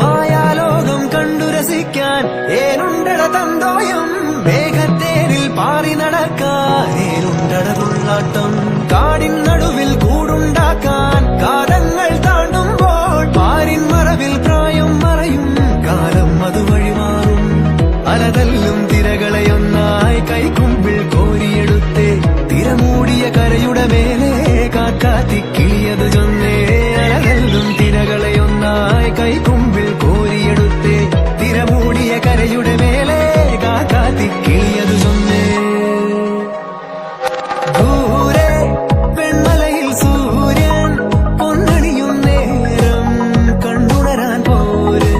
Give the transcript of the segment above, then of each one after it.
മായാലോകം കണ്ടു രസിക്കാൻ ഏനുണ്ടട തന്തോയം മേഘത്തേരിൽ പാറി നടക്കാൻ ഏനുണ്ടട തുള്ളാട്ടം കാടിൻ നടുവിൽ കൂടുണ്ടാക്കാൻ കാലങ്ങൾ താണ്ടുമ്പോൾ പാരിൻ മറവിൽ പ്രായം മറയും കാലം അതുവഴി മാറും അലതല്ലും തിരകളെയൊന്നായി കൈക്കുമ്പിൾ കോരിയെടുത്തേ തിരമൂടിയ കരയുടെ മേലെ കാക്കാത്തി കിളിയത് ചൊന്നേ അലതല്ലും തിരകളെയൊന്നായി കൈക്കുമ്പിൾ കോരിയെടുത്തേ തിരമൂടിയ കരയുടെ മേലെ കാക്കാത്തി കിളിയത് ചൊന്നേ ദൂരെ പെൺമലയിൽ സൂര്യൻ പൊന്നണിയും നേരം കണ്ടുണരാൻ പോര്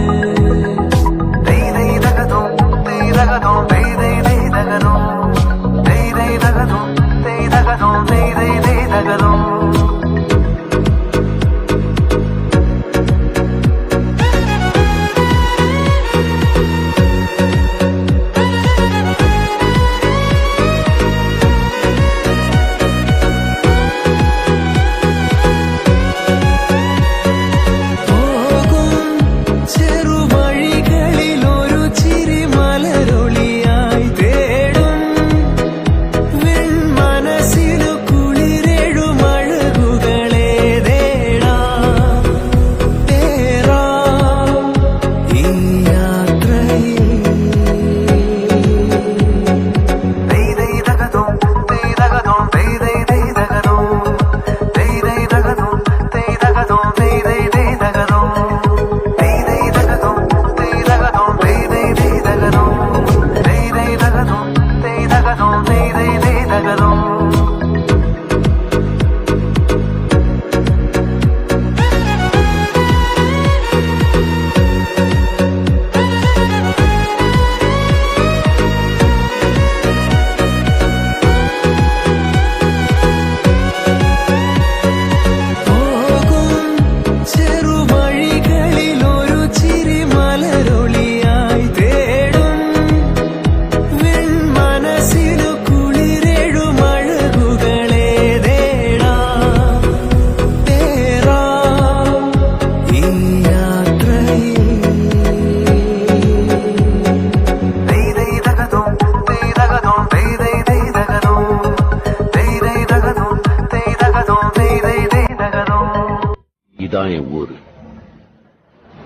இதான் என் ஊரு.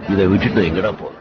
இதை விட்டுட்டு எங்கடா போற?